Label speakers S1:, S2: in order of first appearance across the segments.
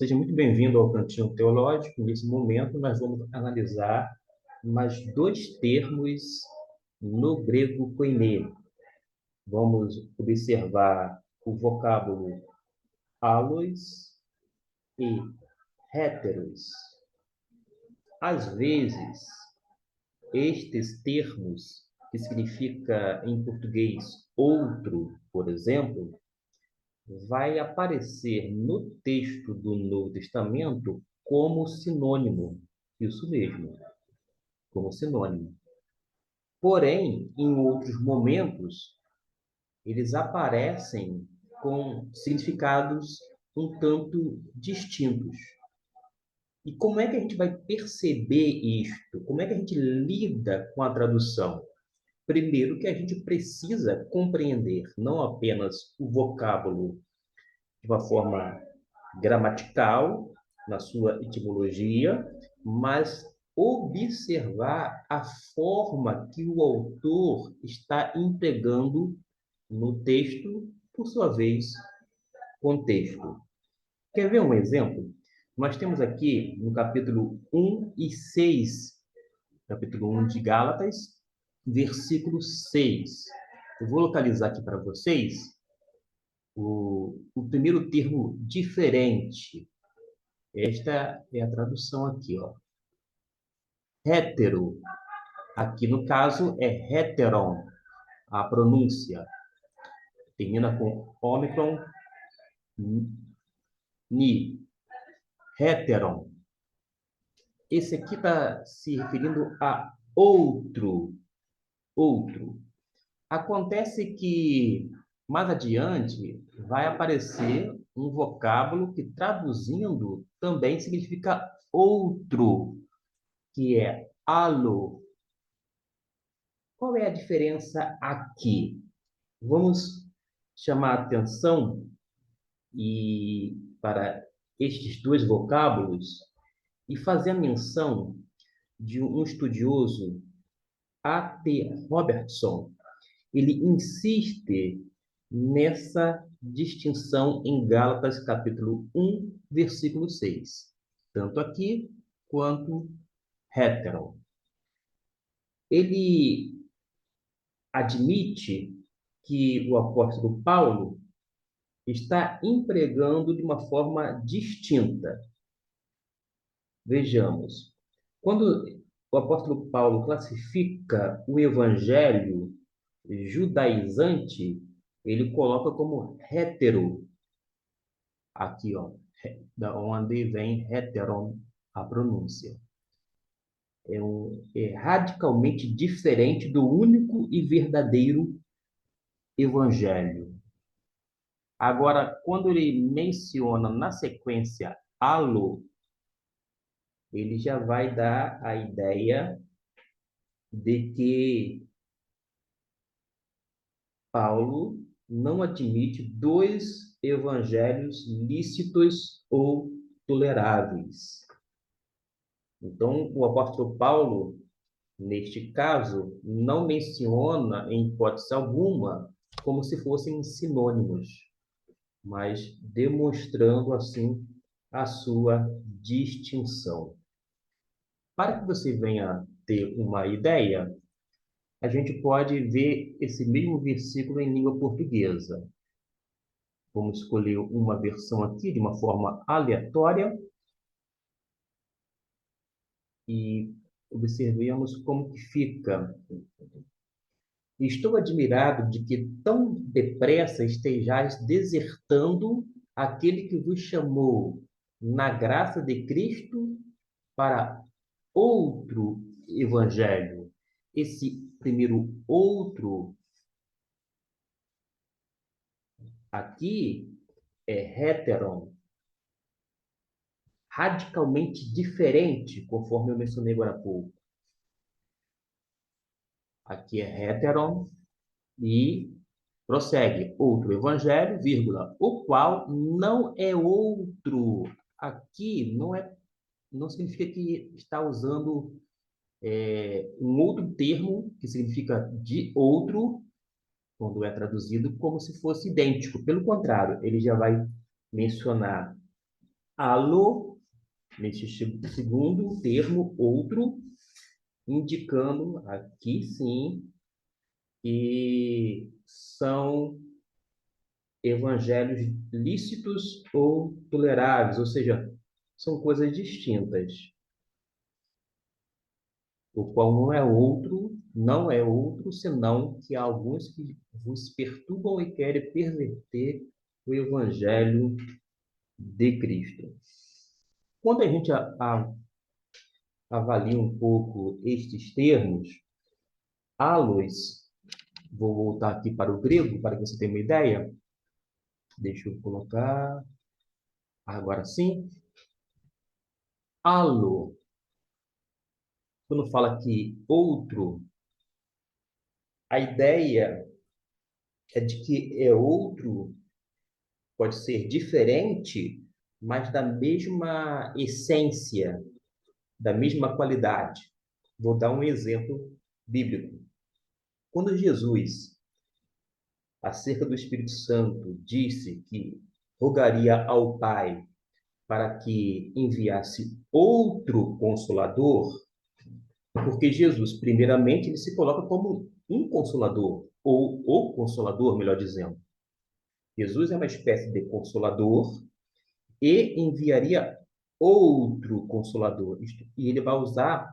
S1: Seja muito bem-vindo ao Cantinho Teológico. Nesse momento, nós vamos analisar mais dois termos no grego koiné. Vamos observar o vocábulo allos e héteros. Às vezes, estes termos, que significa em português outro, por exemplo, vai aparecer no texto do Novo Testamento como sinônimo. Isso mesmo, como sinônimo. Porém, em outros momentos, eles aparecem com significados um tanto distintos. E como é que a gente vai perceber isto? Como é que a gente lida com a tradução? Primeiro, que a gente precisa compreender não apenas o vocábulo de uma forma gramatical, na sua etimologia, mas observar a forma que o autor está empregando no texto, por sua vez, contexto. Quer ver um exemplo? Nós temos aqui no capítulo 1 e 6, capítulo 1 de Gálatas, versículo 6. Eu vou localizar aqui para vocês o primeiro termo diferente. Esta é a tradução aqui, ó. Hétero. Aqui no caso é heteron, a pronúncia. Termina com ômicron, ni. Heteron. Esse aqui está se referindo a outro. Outro. Acontece que mais adiante vai aparecer um vocábulo que traduzindo também significa outro, que é alo. Qual é a diferença aqui? Vamos chamar a atenção para estes dois vocábulos e fazer a menção de um estudioso, A.T. Robertson. Ele insiste nessa distinção em Gálatas, capítulo 1, versículo 6. Tanto aqui quanto heteron. Ele admite que o apóstolo Paulo está empregando de uma forma distinta. Vejamos, quando o apóstolo Paulo classifica o evangelho judaizante, ele coloca como hétero. Aqui, ó, da onde vem heteron, a pronúncia. É radicalmente diferente do único e verdadeiro evangelho. Agora, quando ele menciona na sequência alo, ele já vai dar a ideia de que Paulo não admite dois evangelhos lícitos ou toleráveis. Então, o apóstolo Paulo, neste caso, não menciona, em hipótese alguma, como se fossem sinônimos, mas demonstrando, assim, a sua distinção. Para que você venha ter uma ideia, a gente pode ver esse mesmo versículo em língua portuguesa. Vamos escolher uma versão aqui de uma forma aleatória e observemos como que fica. Estou admirado de que tão depressa estejais desertando aquele que vos chamou na graça de Cristo para outro evangelho. Esse primeiro outro aqui é heteron, radicalmente diferente, conforme eu mencionei agora há pouco. Aqui é heteron e prossegue. Outro evangelho, vírgula, o qual não é outro. Aqui não significa que está usando um outro termo que significa de outro, quando é traduzido, como se fosse idêntico. Pelo contrário, ele já vai mencionar Alô, neste segundo termo, outro, indicando aqui sim que são evangelhos lícitos ou toleráveis, ou seja, são coisas distintas. O qual não é outro, senão que há alguns que vos perturbam e querem perverter o evangelho de Cristo. Quando a gente avalia um pouco estes termos, halos, vou voltar aqui para o grego para que você tenha uma ideia. Deixa eu colocar agora sim. Halo, quando fala que outro, a ideia é de que é outro, pode ser diferente, mas da mesma essência, da mesma qualidade. Vou dar um exemplo bíblico. Quando Jesus, acerca do Espírito Santo, disse que rogaria ao Pai para que enviasse outro consolador, porque Jesus, primeiramente, ele se coloca como um consolador, ou o consolador, melhor dizendo. Jesus é uma espécie de consolador e enviaria outro consolador. E ele vai usar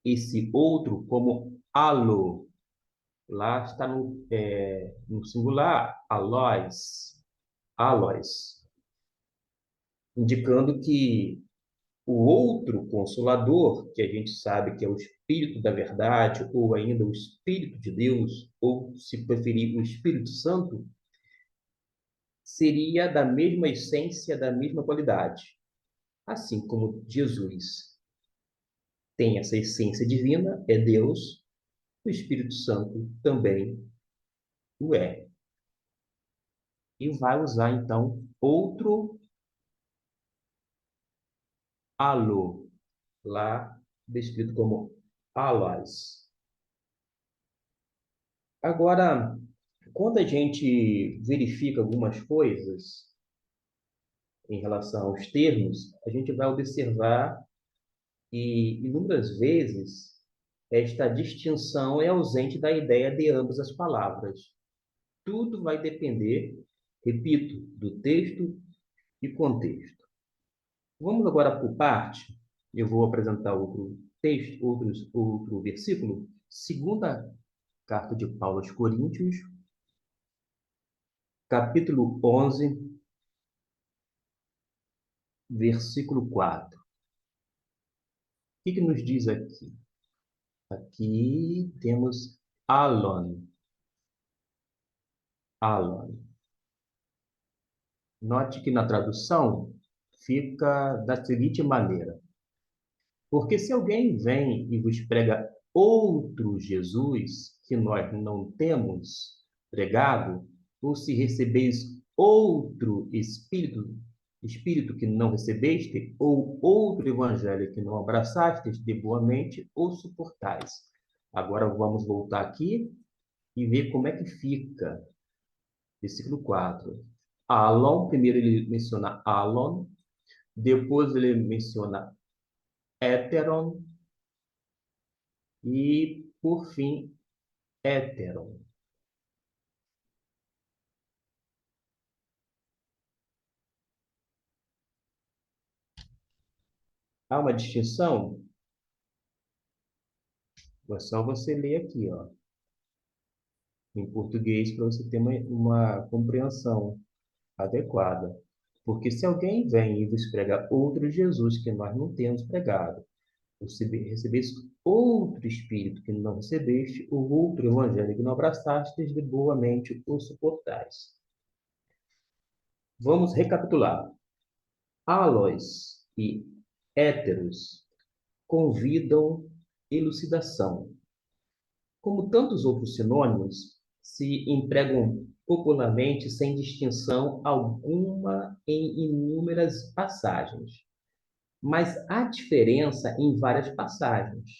S1: esse outro como alo. Lá está no singular, alós, indicando que o outro consolador, que a gente sabe que é o Espírito da Verdade, ou ainda o Espírito de Deus, ou, se preferir, o Espírito Santo, seria da mesma essência, da mesma qualidade. Assim como Jesus tem essa essência divina, é Deus, o Espírito Santo também o é. E vai usar, então, outro alô, lá descrito como alás. Agora, quando a gente verifica algumas coisas em relação aos termos, a gente vai observar que, inúmeras vezes, esta distinção é ausente da ideia de ambas as palavras. Tudo vai depender, repito, do texto e contexto. Vamos agora por parte. Eu vou apresentar outro texto, outro versículo. Segunda carta de Paulo aos Coríntios, capítulo 11, versículo 4. O que nos diz aqui? Aqui temos Alon. Alon. Note que na tradução fica da seguinte maneira: porque se alguém vem e vos prega outro Jesus que nós não temos pregado, ou se recebeis outro espírito que não recebeste, ou outro evangelho que não abraçastes de boa mente, ou suportais. Agora vamos voltar aqui e ver como é que fica. Versículo 4. Alon, primeiro ele menciona Alon, depois ele menciona Heteron, e, por fim, héteron. Há uma distinção? É só você ler aqui, ó, em português, para você ter uma compreensão adequada. Porque se alguém vem e vos prega outro Jesus que nós não temos pregado, ou se recebeste outro Espírito que não recebeste, ou outro Evangelho que não abraçastes, de boa mente o suportais. Vamos recapitular. Alós e héteros convidam elucidação. Como tantos outros sinônimos, se empregam popularmente sem distinção alguma em inúmeras passagens. Mas há diferença em várias passagens.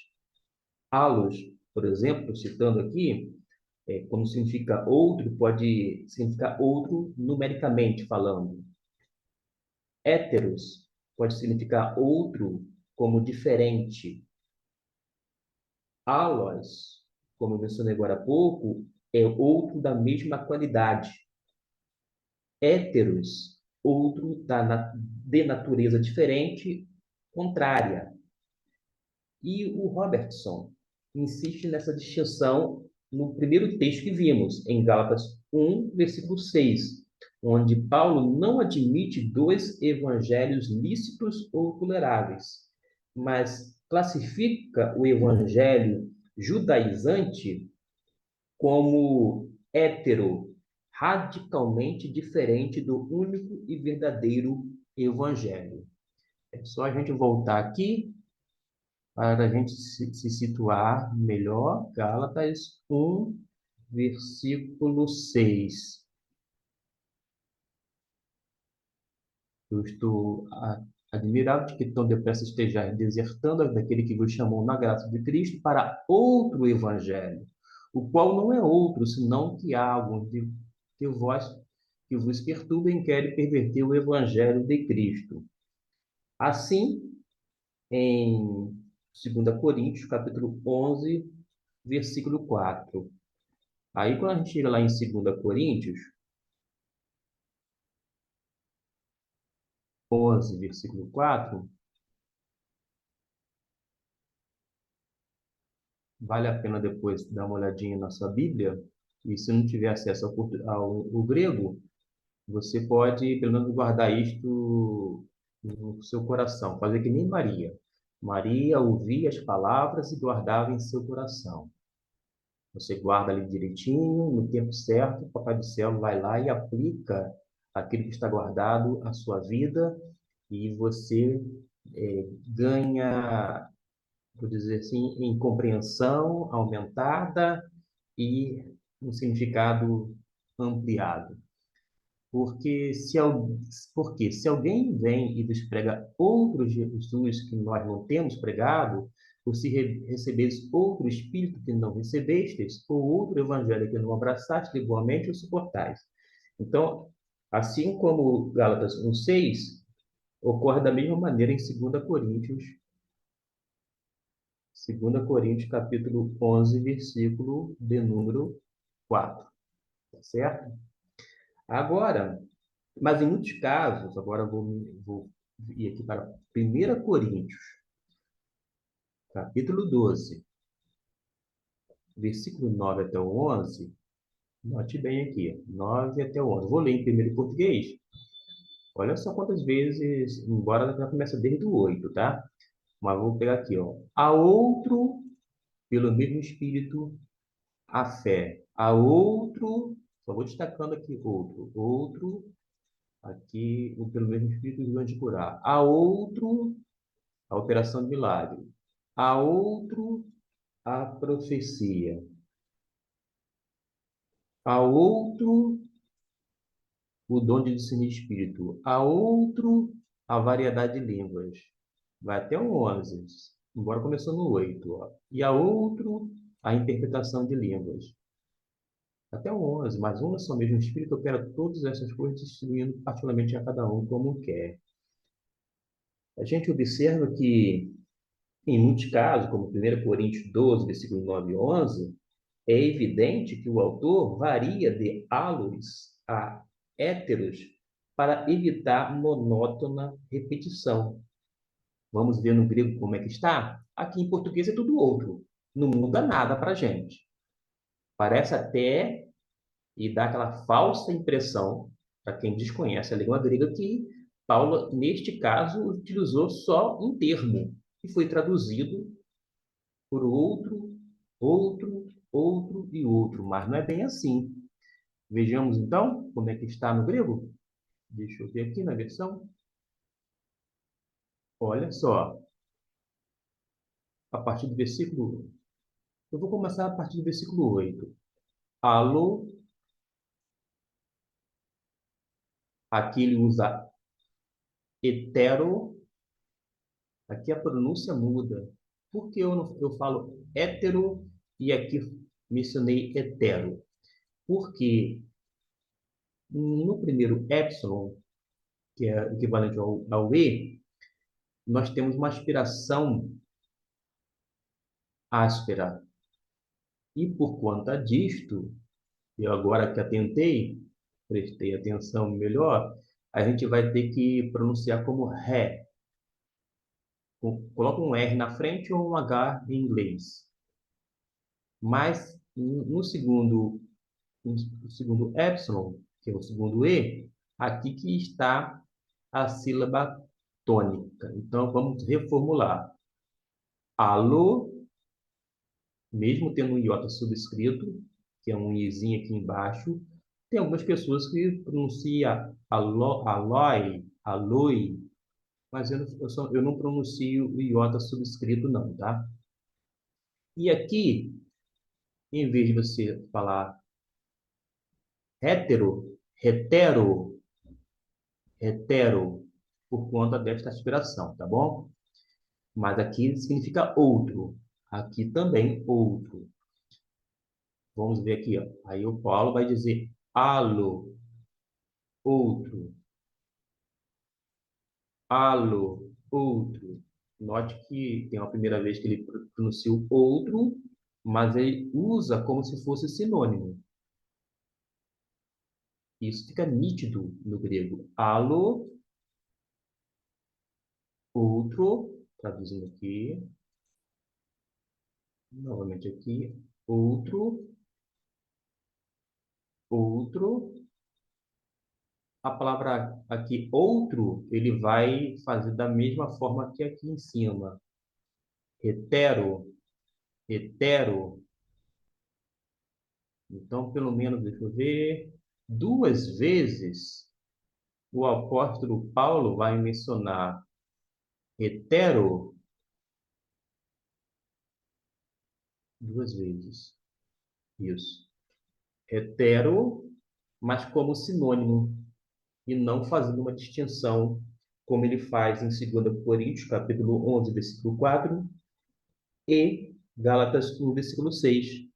S1: Halos, por exemplo, citando aqui, quando significa outro, pode significar outro numericamente falando. Héteros pode significar outro como diferente. Allos, como eu mencionei agora há pouco, é outro da mesma qualidade. Héteros, outro de natureza diferente, contrária. E o Robertson insiste nessa distinção no primeiro texto que vimos, em Gálatas 1, versículo 6, onde Paulo não admite dois evangelhos lícitos ou toleráveis, mas classifica o evangelho judaizante como hétero, radicalmente diferente do único e verdadeiro evangelho. É só a gente voltar aqui para a gente se situar melhor. Gálatas 1, versículo 6. Eu estou admirado de que tão depressa estejais desertando daquele que vos chamou na graça de Cristo para outro evangelho, o qual não é outro, senão que há alguns de vós que vos perturbem e querem perverter o evangelho de Cristo. Assim, em 2 Coríntios, capítulo 11, versículo 4. Aí, quando a gente chega lá em 2 Coríntios 11, versículo 4, vale a pena depois dar uma olhadinha na sua Bíblia, e se não tiver acesso ao grego, você pode, pelo menos, guardar isto no seu coração, fazer que nem Maria. Maria ouvia as palavras e guardava em seu coração. Você guarda ali direitinho, no tempo certo, o Papai do Céu vai lá e aplica aquilo que está guardado à sua vida e você ganha, vou dizer assim, em compreensão aumentada e um significado ampliado. Porque se alguém vem e vos prega outro Jesus que nós não temos pregado, ou se recebeis outro Espírito que não recebestes, ou outro Evangelho que não abraçaste, igualmente o suportais. Então, assim como Gálatas 1,6, ocorre da mesma maneira em 2 Coríntios capítulo 11, versículo de número 4. Tá certo? Agora, mas em muitos casos, agora vou ir aqui para 1 Coríntios, capítulo 12, versículo 9 até o 11. Note bem aqui, 9 até o 11. Vou ler em primeiro português. Olha só quantas vezes, embora já começa desde o 8, tá? Mas vou pegar aqui, ó. A outro, pelo mesmo Espírito, a fé. A outro, só vou destacando aqui outro, aqui, pelo mesmo Espírito, os dons de curar. A outro, a operação de milagre. A outro, a profecia. A outro, o dom de discernir espírito. A outro, a variedade de línguas. Vai até o 11, embora começou no 8. Ó. E a outro, a interpretação de línguas. Até o 11, mas uma só mesmo Espírito opera todas essas coisas, distribuindo particularmente a cada um como quer. A gente observa que, em muitos casos, como 1 Coríntios 12, versículo 9 e 11, é evidente que o autor varia de áluros a héteros para evitar monótona repetição. Vamos ver no grego como é que está? Aqui em português é tudo outro. Não muda nada para a gente. Parece até e dá aquela falsa impressão, para quem desconhece a língua grega, que Paulo, neste caso, utilizou só um termo, que foi traduzido por outro e outro, mas não é bem assim. Vejamos então como é que está no grego. Deixa eu ver aqui na versão. Olha só, a partir do versículo. Eu vou começar a partir do versículo 8. Alô, aqui ele usa hetero, aqui a pronúncia muda. Por que eu falo hétero e aqui mencionei hetero? Porque no primeiro epsilon, que é equivalente ao E, nós temos uma aspiração áspera. E por conta disto, eu agora que atentei, prestei atenção melhor, a gente vai ter que pronunciar como ré. Coloca um R na frente ou um H em inglês. Mas no segundo epsilon, que é o segundo E, aqui que está a sílaba tônica. Então, vamos reformular. Alô, mesmo tendo um iota subscrito, que é um izinho aqui embaixo, tem algumas pessoas que pronunciam aló, alói, aloi, mas eu não pronuncio o iota subscrito não, tá? E aqui, em vez de você falar hétero, hetero, hetero, por conta desta aspiração, tá bom? Mas aqui significa outro. Aqui também outro. Vamos ver aqui, ó. Aí o Paulo vai dizer alo, outro. Alo, outro. Note que tem uma primeira vez que ele pronuncia o outro, mas ele usa como se fosse sinônimo. Isso fica nítido no grego. Alo, outro, traduzindo aqui, novamente aqui, outro, outro. A palavra aqui, outro, ele vai fazer da mesma forma que aqui em cima. Hetero, hetero. Então, pelo menos, deixa eu ver, duas vezes o apóstolo Paulo vai mencionar hetero, duas vezes. Isso. Hetero, mas como sinônimo, e não fazendo uma distinção, como ele faz em 2 Coríntios, capítulo 11, versículo 4, e Gálatas 1, versículo 6.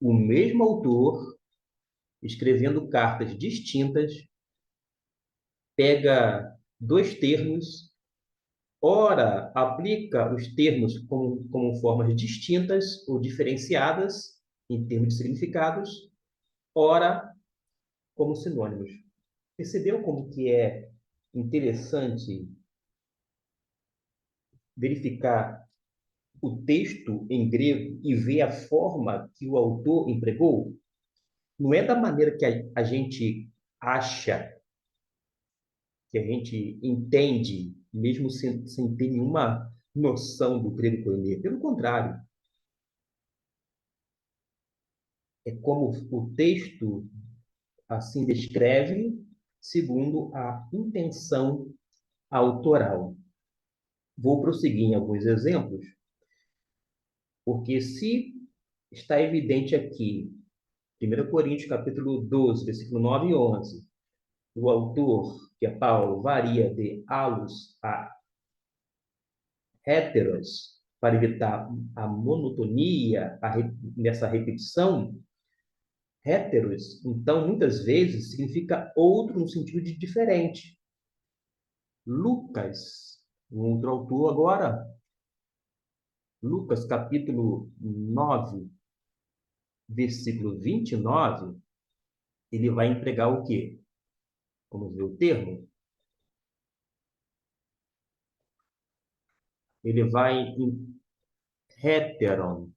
S1: O mesmo autor, escrevendo cartas distintas, pega dois termos, ora aplica os termos como formas distintas ou diferenciadas em termos de significados, ora como sinônimos. Percebeu como que é interessante verificar o texto em grego e ver a forma que o autor empregou? Não é da maneira que a gente acha, que a gente entende, mesmo sem ter nenhuma noção do grego koiné. Pelo contrário, é como o texto assim descreve, segundo a intenção autoral. Vou prosseguir em alguns exemplos, porque se está evidente aqui, 1 Coríntios capítulo 12, versículo 9 e 11, o autor, que é Paulo, varia de alus a heteros, para evitar a monotonia nessa repetição, heteros, então, muitas vezes, significa outro no sentido de diferente. Lucas, um outro autor agora, Lucas capítulo 9, versículo 29, ele vai empregar o quê? Vamos ver o termo. Ele vai em heteron.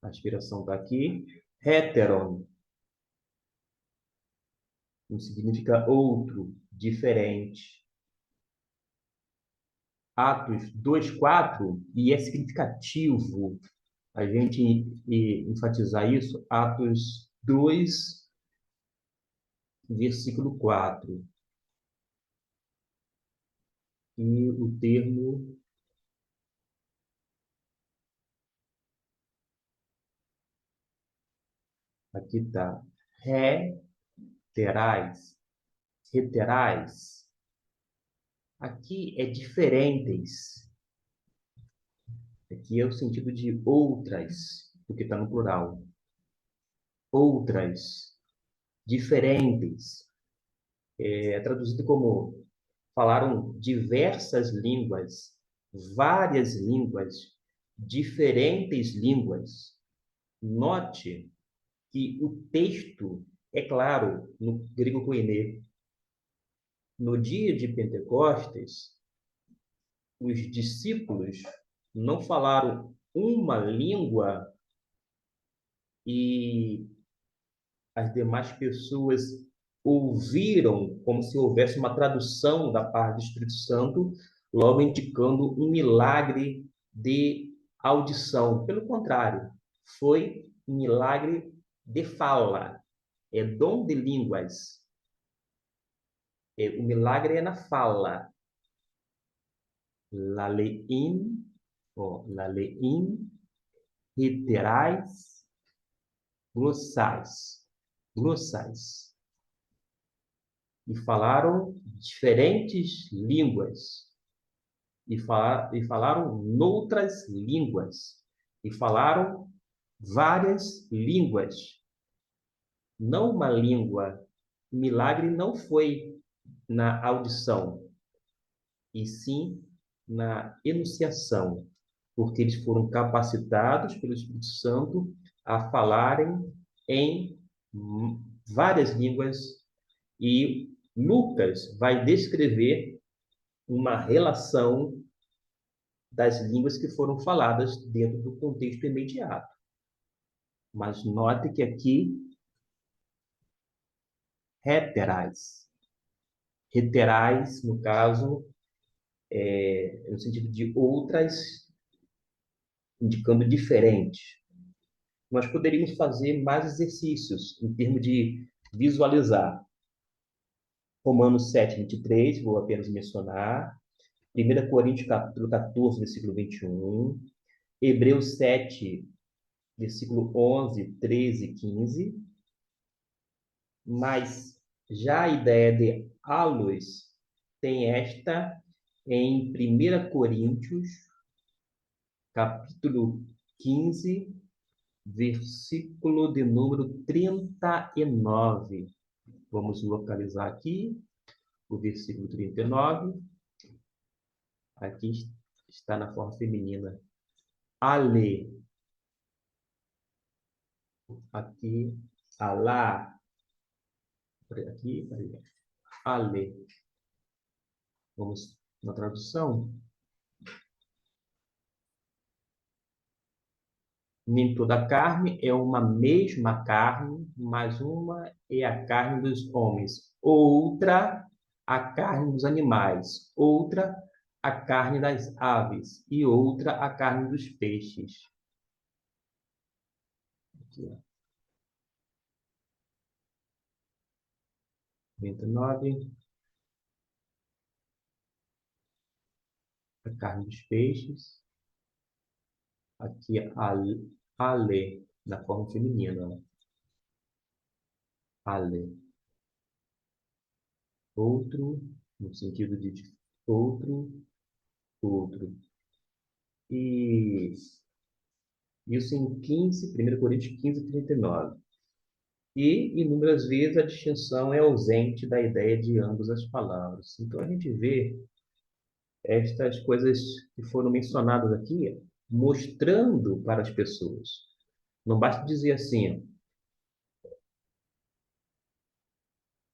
S1: A aspiração está aqui. Heteron. Não significa outro, diferente. Atos 2:4, e é significativo a gente enfatizar isso. Atos 2, versículo 4. E o termo, aqui está, reterais, reterais. Aqui é diferentes. Aqui é o sentido de outras, porque está no plural. Outras, diferentes. É traduzido como falaram diversas línguas, várias línguas, diferentes línguas. Note que o texto, é claro, no grego koiné, no dia de Pentecostes, os discípulos não falaram uma língua e as demais pessoas ouviram como se houvesse uma tradução da parte do Espírito Santo, logo indicando um milagre de audição. Pelo contrário, foi um milagre de fala, é dom de línguas. O milagre é na fala. Lalein, lalein, heterais, glossais. Glossais. E falaram diferentes línguas, e falaram noutras línguas, e falaram várias línguas, não uma língua. O milagre não foi na audição, e sim na enunciação, porque eles foram capacitados pelo Espírito Santo a falarem em várias línguas, e Lucas vai descrever uma relação das línguas que foram faladas dentro do contexto imediato. Mas note que aqui, heterais. Heterais, no caso, no sentido de outras, indicando diferente. Nós poderíamos fazer mais exercícios em termos de visualizar. Romanos 7, 23, vou apenas mencionar. 1 Coríntios capítulo 14, versículo 21. Hebreus 7, versículo 11, 13 e 15. Mas já a ideia de halos tem esta em 1 Coríntios, capítulo 15, versículo de número 39. Vamos localizar aqui o versículo 39. Aqui está na forma feminina. Ale. Aqui, alá. Aqui, ale. Vamos na tradução. Nem toda carne é uma mesma carne, mas uma é a carne dos homens, outra a carne dos animais, outra a carne das aves e outra a carne dos peixes. Aqui, ó. 29. A carne dos peixes. Aqui ale, na forma feminina. Ale. Outro, no sentido de outro, outro. E isso em 1 Coríntios 15, 39. E, inúmeras vezes, a distinção é ausente da ideia de ambas as palavras. Então, a gente vê estas coisas que foram mencionadas aqui, mostrando para as pessoas. Não basta dizer assim,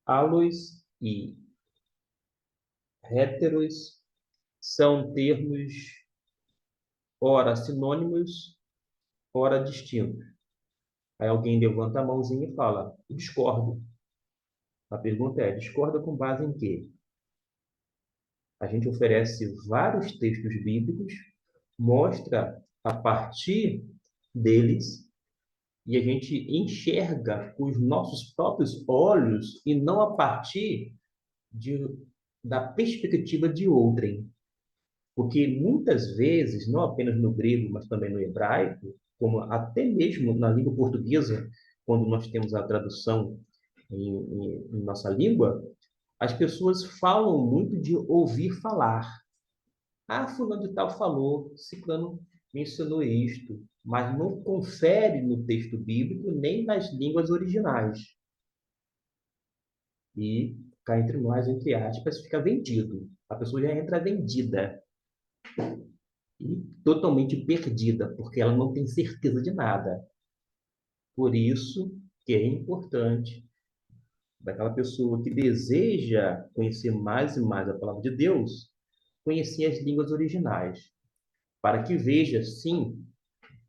S1: halos e héteros são termos ora sinônimos, ora distintos. Aí alguém levanta a mãozinha e fala, discordo. A pergunta é, discorda com base em quê? A gente oferece vários textos bíblicos, mostra a partir deles, e a gente enxerga com os nossos próprios olhos e não a partir de, da perspectiva de outrem. Porque muitas vezes, não apenas no grego, mas também no hebraico, como até mesmo na língua portuguesa, quando nós temos a tradução em nossa língua, as pessoas falam muito de ouvir falar. Ah, fulano de tal falou, ciclano mencionou isto, mas não confere no texto bíblico nem nas línguas originais. E cá entre nós, entre aspas, fica vendido. A pessoa já entra vendida e totalmente perdida, porque ela não tem certeza de nada. Por isso que é importante daquela pessoa que deseja conhecer mais e mais a palavra de Deus, conhecer as línguas originais, para que veja, sim,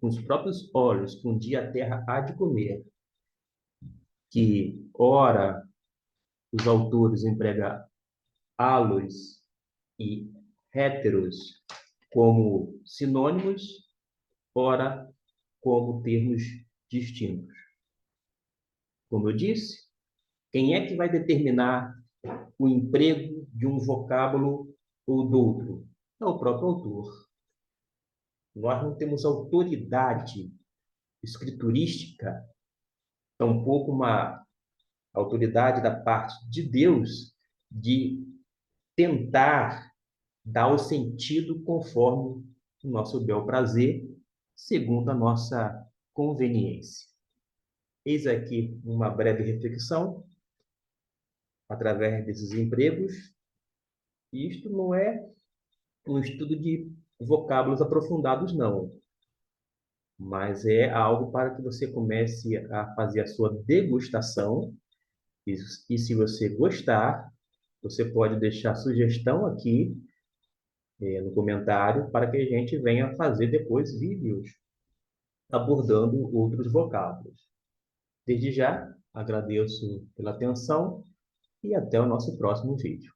S1: com os próprios olhos, que um dia a terra há de comer, que, ora, os autores empregam halos e héteros como sinônimos, ora, como termos distintos. Como eu disse, quem é que vai determinar o emprego de um vocábulo ou do outro? É o próprio autor. Nós não temos autoridade escriturística, tampouco uma autoridade da parte de Deus de tentar dar o sentido conforme o nosso bel prazer, segundo a nossa conveniência. Eis aqui uma breve reflexão através desses empregos. Isto não é um estudo de vocábulos aprofundados, não, mas é algo para que você comece a fazer a sua degustação. E se você gostar, você pode deixar sugestão aqui, no comentário, para que a gente venha fazer depois vídeos abordando outros vocábulos. Desde já, agradeço pela atenção e até o nosso próximo vídeo.